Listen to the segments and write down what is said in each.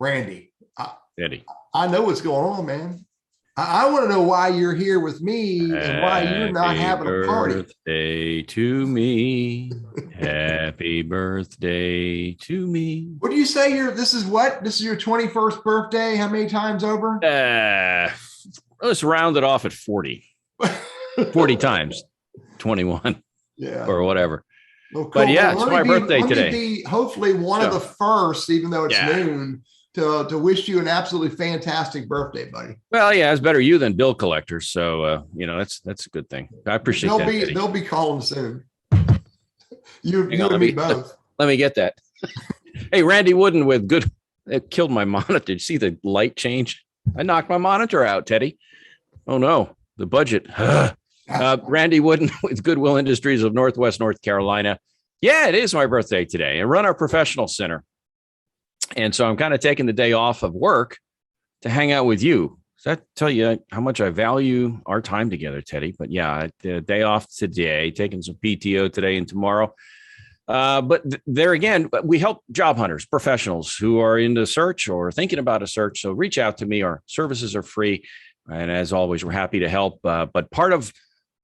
Randy, Eddie. I know what's going on, man. I want to know why you're here with me and why you're not having a party. Happy birthday to me. Happy birthday to me. What do you say here? This is your 21st birthday? How many times over? Let's round it off at 40. 40 times 21. Yeah. Or whatever. Well, cool. But yeah, well, it's my birthday today. Be hopefully one of the first, even though it's noon, to wish you an absolutely fantastic birthday, buddy. Well, yeah, it's better you than bill collectors. So, that's a good thing. I appreciate that. They'll be calling soon. You and me both. Let me get that. Hey, Randy Wooden with good. It killed my monitor. Did you see the light change? I knocked my monitor out, Teddy. Oh, no. The budget. Randy Wooden with Goodwill Industries of Northwest North Carolina. Yeah, it is my birthday today. I run our professional center. And so I'm kind of taking the day off of work to hang out with you. Does that tell you how much I value our time together, Teddy? But yeah, the day off today, taking some PTO today and tomorrow. But there again, we help job hunters, professionals who are in the search or thinking about a search. So reach out to me. Our services are free. And as always, we're happy to help. But part of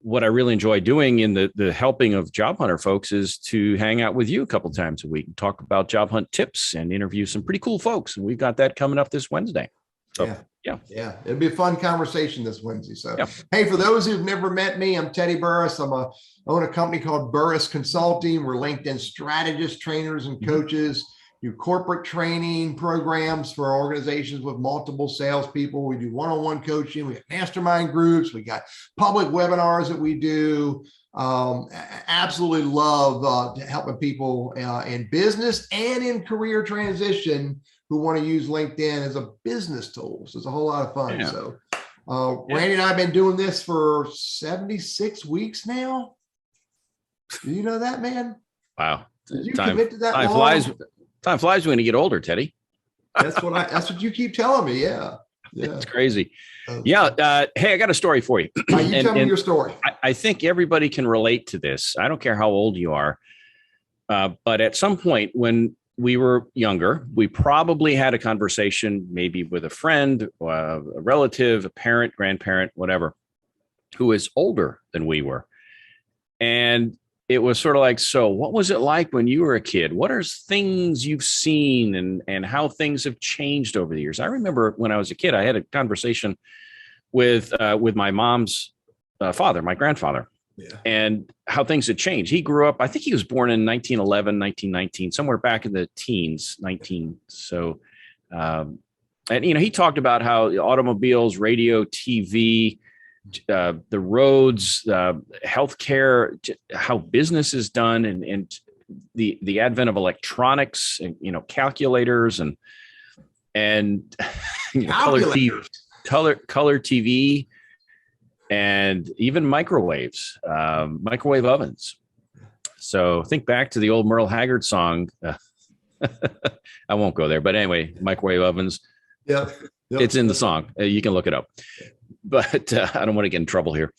what I really enjoy doing in the helping of job hunter folks is to hang out with you a couple times a week and talk about job hunt tips and interview some pretty cool folks. And we've got that coming up this Wednesday. So, yeah. It'll be a fun conversation this Wednesday. So, Hey, for those who've never met me, I'm Teddy Burriss. I own a company called Burriss Consulting. We're LinkedIn strategists, trainers, and coaches. Do corporate training programs for organizations with multiple salespeople. We do one-on-one coaching. We have mastermind groups. We got public webinars that we do. Absolutely love helping people in business and in career transition who want to use LinkedIn as a business tool. So it's a whole lot of fun. Yeah. So Randy and I have been doing this for 76 weeks now. Do you know that, man? Wow. Did you commit to that? Time flies when you get older, Teddy. That's what you keep telling me. Yeah. It's crazy. Hey, I got a story for you. You tell me your story. I think everybody can relate to this. I don't care how old you are. But at some point when we were younger, we probably had a conversation, maybe with a friend, a relative, a parent, grandparent, whatever, who is older than we were. And it was sort of like, so what was it like when you were a kid? What are things you've seen and how things have changed over the years? I remember when I was a kid, I had a conversation with my mom's father, my grandfather, and how things had changed. He grew up, I think he was born in 1911, 1919, somewhere back in the teens, 19. So, and, he talked about how automobiles, radio, TV, the roads, healthcare, how business is done, and the advent of electronics, and calculators and color TV, and even microwave ovens. So think back to the old Merle Haggard song. I won't go there, but anyway, microwave ovens. Yeah, it's in the song. You can look it up. But I don't want to get in trouble here.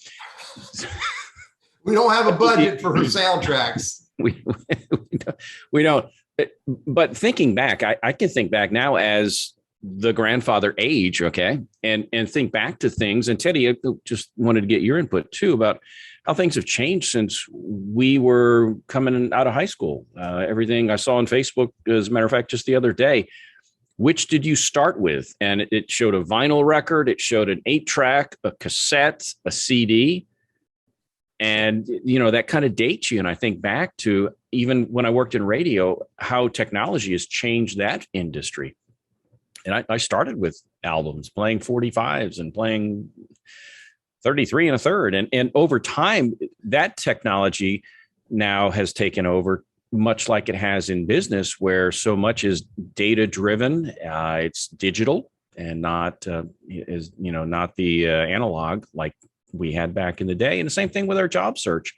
We don't have a budget for her soundtracks. We don't. But thinking back, I can think back now as the grandfather age, okay, and think back to things. And Teddy, I just wanted to get your input too about how things have changed since we were coming out of high school. Everything I saw on Facebook, as a matter of fact, just the other day. Which did you start with? And it showed a vinyl record. It showed an 8-track, a cassette, a CD. And, that kind of dates you. And I think back to even when I worked in radio, how technology has changed that industry. And I started with albums, playing 45s and playing 33 and a third. And over time, that technology now has taken over, much like it has in business, where so much is data driven. It's digital and not not the analog like we had back in the day. And the same thing with our job search.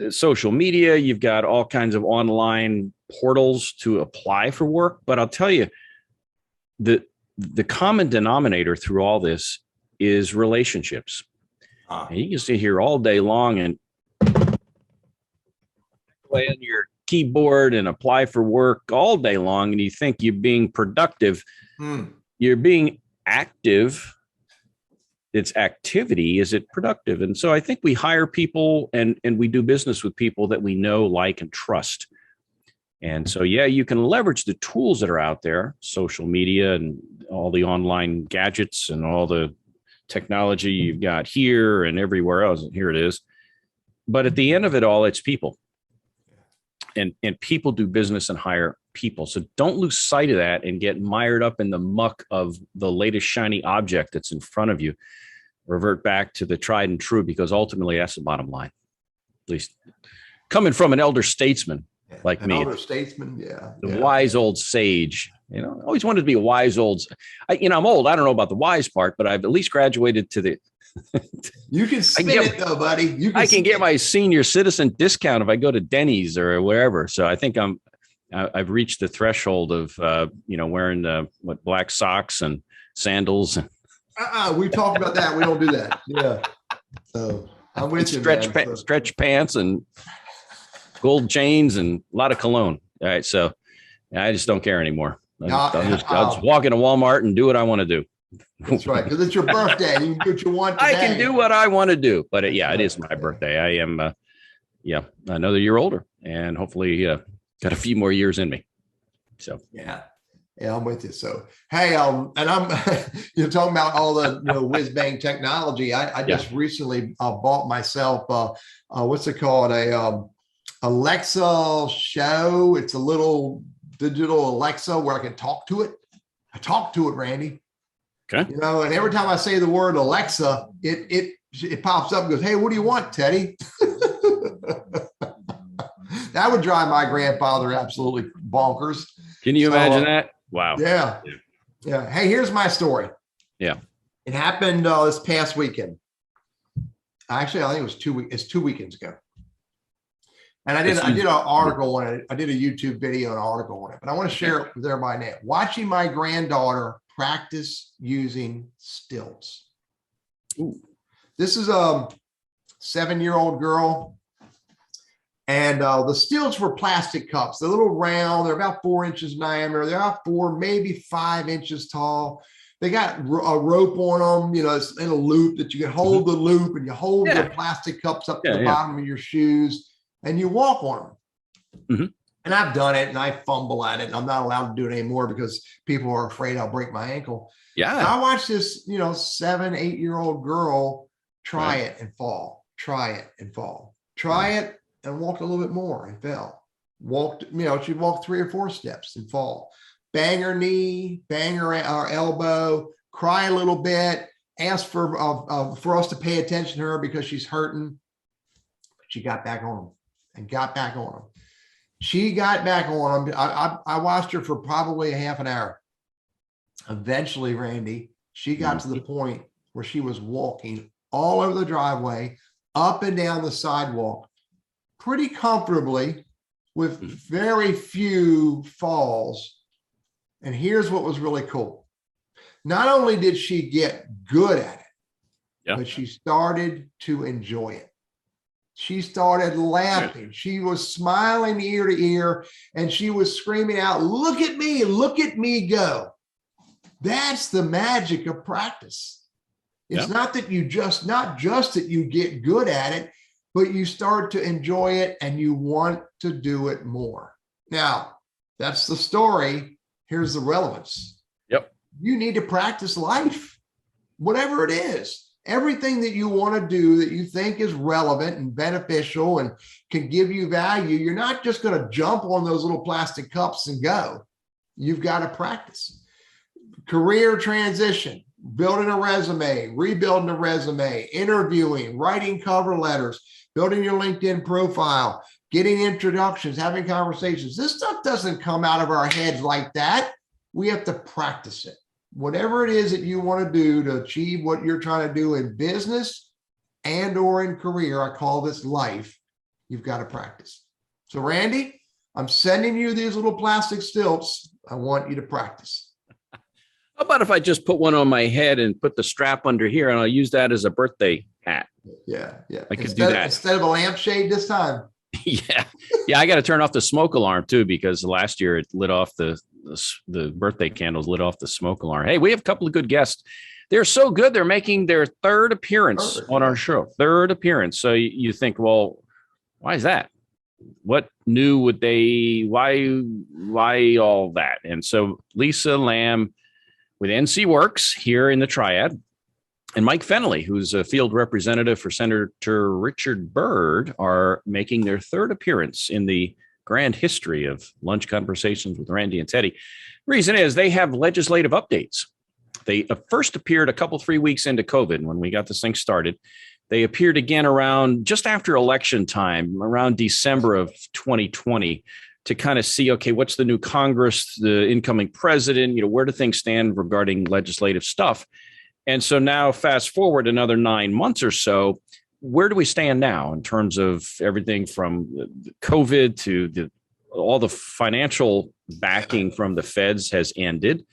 Social media, you've got all kinds of online portals to apply for work. But I'll tell you, the common denominator through all this is relationships. And you can sit here all day long and playing your keyboard and apply for work all day long and you think you're being productive, you're being active. It's activity. Is it productive? And so I think we hire people and we do business with people that we know, like, and trust. And so, yeah, you can leverage the tools that are out there, social media and all the online gadgets and all the technology you've got here and everywhere else. And here it is. But at the end of it all, it's people. And people do business and hire people. So don't lose sight of that and get mired up in the muck of the latest shiny object that's in front of you. Revert back to the tried and true, because ultimately that's the bottom line. At least coming from an elder statesman like me. Elder statesman, the wise old sage. You know, I always wanted to be a wise old. I'm old. I don't know about the wise part, but I've at least graduated to the. You can spin it though, buddy. I can get my senior citizen discount if I go to Denny's or wherever. So I think I've reached the threshold of wearing black socks and sandals. We talked about that. We don't do that. Yeah. So I'm with you. Stretch pants and gold chains and a lot of cologne. All right. So I just don't care anymore. I'll just walk into Walmart and do what I want to do. That's right. Because it's your birthday. You can do what you want today. I can do what I want to do. But it is my birthday. I am, another year older and hopefully got a few more years in me. So, yeah, I'm with you. So, hey, and I'm, you're talking about all the, whiz bang technology. I just recently bought myself, what's it called? Alexa show. It's a little digital Alexa where I can talk to it. I talk to it, Randy. Okay. And every time I say the word Alexa, it pops up and goes, "Hey, what do you want, Teddy?" That would drive my grandfather absolutely bonkers. Can you imagine that? Wow. Yeah. Hey, here's my story. Yeah. It happened this past weekend. Actually, I think it was 2 weeks. It's 2 weekends ago. And I did an article on it. I did a YouTube video and article on it, but I want to share it with everybody now. Watching my granddaughter practice using stilts. Ooh. This is a 7-year-old girl. And the stilts were plastic cups. They're a little round. They're about 4 inches in diameter. They're about 4, maybe 5 inches tall. They got a rope on them, it's in a loop that you can hold the loop and you hold the plastic cups up to the bottom of your shoes and you walk on them. Mm-hmm. And I've done it and I fumble at it. And I'm not allowed to do it anymore because people are afraid I'll break my ankle. Yeah. And I watched this, 7, 8-year-old girl try it and fall, try it and fall, try it and walked a little bit more and fell. She'd walk 3 or 4 steps and fall. Bang her knee, bang her elbow, cry a little bit, ask for us to pay attention to her because she's hurting. But she got back on them and got back on them. She got back on them. I watched her for probably a half an hour. Eventually, Randy, she got to the point where she was walking all over the driveway, up and down the sidewalk, pretty comfortably with very few falls. And here's what was really cool. Not only did she get good at it, but she started to enjoy it. She started laughing. She was smiling ear to ear and she was screaming out, look at me go. That's the magic of practice. It's not that not just that you get good at it, but you start to enjoy it and you want to do it more. Now, that's the story. Here's the relevance. Yep. You need to practice life, whatever it is. Everything that you want to do that you think is relevant and beneficial and can give you value, you're not just going to jump on those little plastic cups and go. You've got to practice. Career transition, building a resume, rebuilding a resume, interviewing, writing cover letters, building your LinkedIn profile, getting introductions, having conversations. This stuff doesn't come out of our heads like that. We have to practice it. Whatever it is that you want to do to achieve what you're trying to do in business and or in career, I call this life, you've got to practice. So Randy, I'm sending you these little plastic stilts. I want you to practice. How about if I just put one on my head and put the strap under here and I'll use that as a birthday hat? Yeah. I could do that. Instead of a lampshade this time. Yeah. Yeah. I got to turn off the smoke alarm too, because last year it lit off the birthday candles, lit off the smoke alarm. Hey, we have a couple of good guests. They're so good. They're making their third appearance on our show. Third appearance. So you think, well, why is that? What new would they, why all that? And so Lisa Lamb with NC Works here in the Triad, and Mike Fenley, who's a field representative for Senator Richard Byrd, are making their third appearance in the grand history of Lunch Conversations with Randy and Teddy. Reason is they have legislative updates. They first appeared a couple, 3 weeks into COVID when we got this thing started. They appeared again around just after election time, around December of 2020, to kind of see, okay, what's the new Congress, the incoming president, where do things stand regarding legislative stuff? And so now fast forward another 9 months or so, where do we stand now in terms of everything from COVID to all the financial backing from the feds has ended?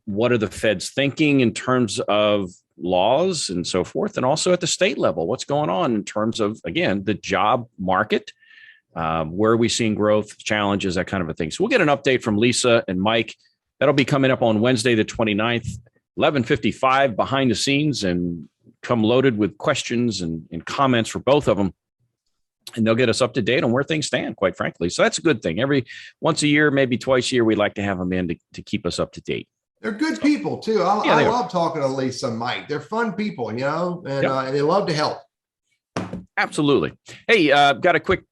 What are the feds thinking in terms of laws and so forth? And also at the state level, what's going on in terms of, again, the job market? Where are we seeing growth, challenges, that kind of a thing? So we'll get an update from Lisa and Mike. That'll be coming up on Wednesday, the 29th, 11:55 behind the scenes, and come loaded with questions and comments for both of them. And they'll get us up to date on where things stand, quite frankly. So that's a good thing. Every once a year, maybe twice a year, we'd like to have them in to keep us up to date. They're good people too. I love talking to Lisa and Mike. They're fun people, and they love to help. Absolutely. Hey, got a quick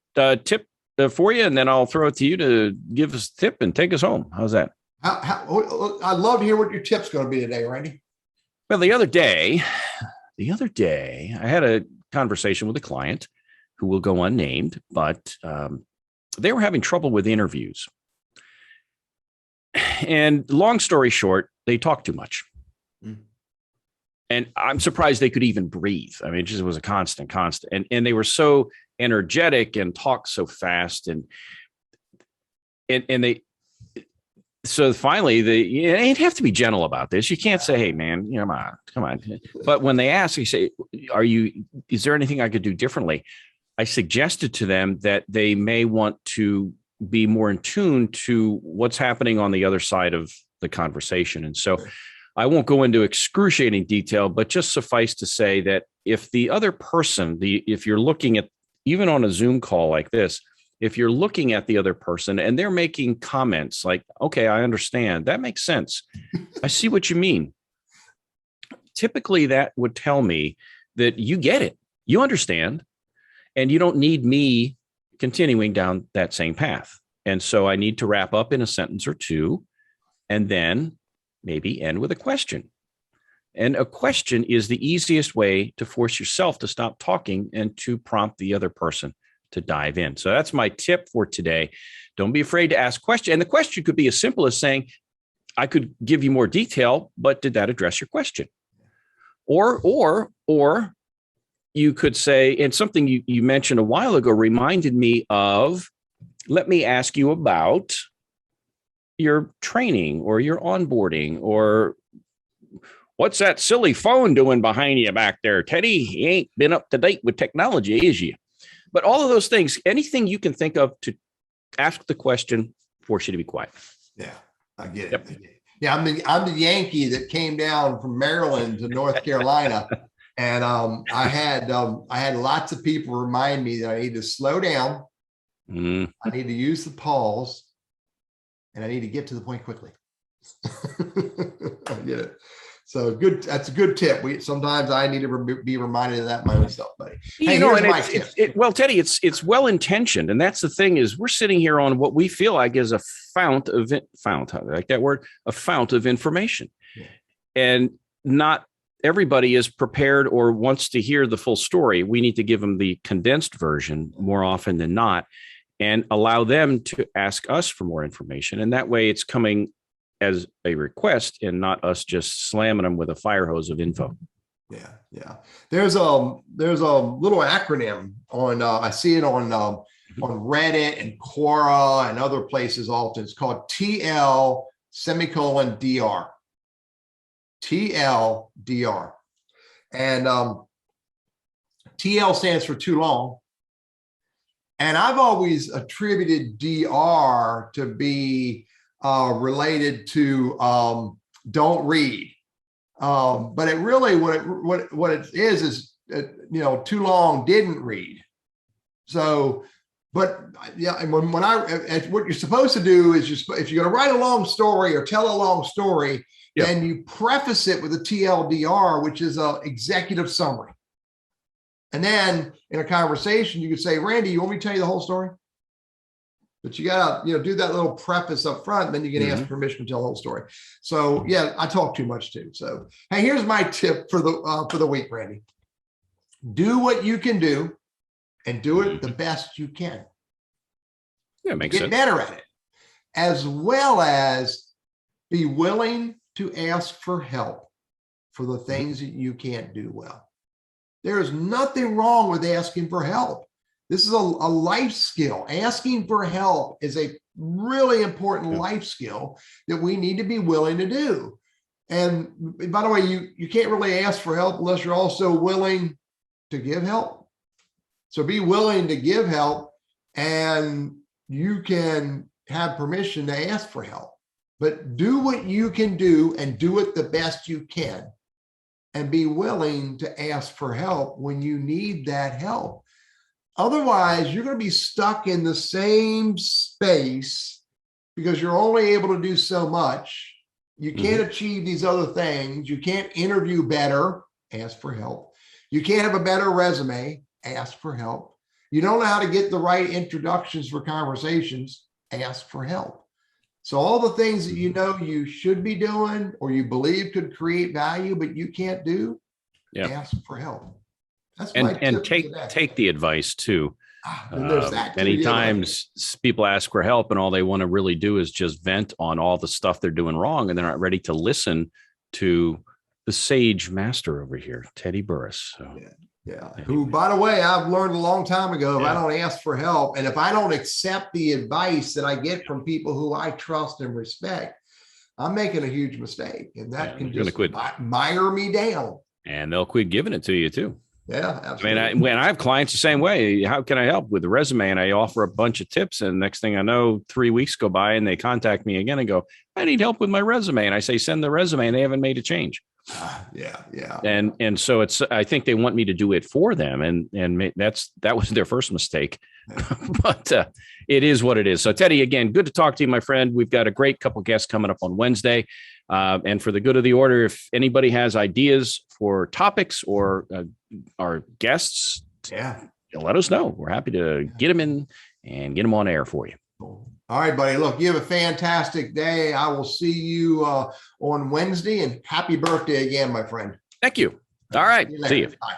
tip for you, and then I'll throw it to you to give us a tip and take us home. How's that? I'd love to hear what your tip's going to be today, Randy. Well, the other day, I had a conversation with a client who will go unnamed, but they were having trouble with interviews. And long story short, they talk too much. And I'm surprised they could even breathe. I mean, it just was a constant. And they were so energetic and talked so fast. And they, so finally, you'd have to be gentle about this. You can't say, hey, man, come on. But when they ask, you say, is there anything I could do differently? I suggested to them that they may want to be more in tune to what's happening on the other side of the conversation. And so I won't go into excruciating detail, but just suffice to say that if the other person, if you're looking at, even on a Zoom call like this, if you're looking at the other person and they're making comments like, okay, I understand, that makes sense, I see what you mean. Typically that would tell me that you get it, you understand, and you don't need me continuing down that same path. And so I need to wrap up in a sentence or two, and then maybe end with a question. And a question is the easiest way to force yourself to stop talking and to prompt the other person to dive in. So that's my tip for today. Don't be afraid to ask questions. And the question could be as simple as saying, I could give you more detail, but did that address your question? Or you could say, and something you mentioned a while ago reminded me of, let me ask you about your training or your onboarding, or what's that silly phone doing behind you back there, Teddy? He ain't been up to date with technology, is you? But all of those things, anything you can think of to ask the question, force you to be quiet. Yeah, I get it. Yeah, I'm the Yankee that came down from Maryland to North Carolina. And I had lots of people remind me that I need to slow down. I need to use the pause, and I need to get to the point quickly. I get it. So good. That's a good tip. Sometimes I need to be reminded of that myself, buddy. Hey, well, Teddy, it's well intentioned, and that's the thing is we're sitting here on what we feel like is a fount of information, and not everybody is prepared or wants to hear the full story. We need to give them the condensed version more often than not, and allow them to ask us for more information. And that way it's coming as a request and not us just slamming them with a fire hose of info. Yeah. Yeah. There's a little acronym on, I see it on Reddit and Quora and other places often. It's called TL DR. TLDR. And TL stands for too long. And I've always attributed DR to be related to don't read. But it really, what it is too long didn't read. So, but yeah, and when what you're supposed to do is if you're going to write a long story or tell a long story, then you preface it with a TLDR, which is a executive summary. And then in a conversation, you could say, Randy, you want me to tell you the whole story? But you got to, do that little preface up front, and then you can ask permission to tell the whole story. So yeah, I talk too much too. So, hey, here's my tip for the week, Randy. Do what you can do and do it the best you can. Yeah, makes sense. Get better at it, as well as be willing to ask for help for the things that you can't do well. There is nothing wrong with asking for help. This is a life skill. Asking for help is a really important life skill that we need to be willing to do. And by the way, you can't really ask for help unless you're also willing to give help. So be willing to give help, and you can have permission to ask for help. But do what you can do and do it the best you can. And be willing to ask for help when you need that help. Otherwise, you're going to be stuck in the same space because you're only able to do so much. You can't achieve these other things. You can't interview better, ask for help. You can't have a better resume, ask for help. You don't know how to get the right introductions for conversations, ask for help. So all the things that you should be doing or you believe could create value, but you can't do, ask for help. That's and take the advice too. There's that too, many times people ask for help and all they want to really do is just vent on all the stuff they're doing wrong, and they're not ready to listen to the sage master over here, Teddy Burriss. So. Yeah. Who, by the way, I've learned a long time ago, if I don't ask for help and if I don't accept the advice that I get from people who I trust and respect, I'm making a huge mistake, and that can just mire me down. And they'll quit giving it to you too. Yeah, absolutely. I mean, when I have clients the same way, how can I help with the resume? And I offer a bunch of tips, and next thing I know, 3 weeks go by and they contact me again and go, I need help with my resume. And I say, send the resume, and they haven't made a change. Yeah. And so I think they want me to do it for them. And that was their first mistake, but it is what it is. So Teddy, again, good to talk to you, my friend. We've got a great couple guests coming up on Wednesday. And for the good of the order, if anybody has ideas for topics or our guests, let us know. We're happy to get them in and get them on air for you. All right, buddy. Look, you have a fantastic day. I will see you on Wednesday, and happy birthday again, my friend. Thank you. All right. See you. Bye.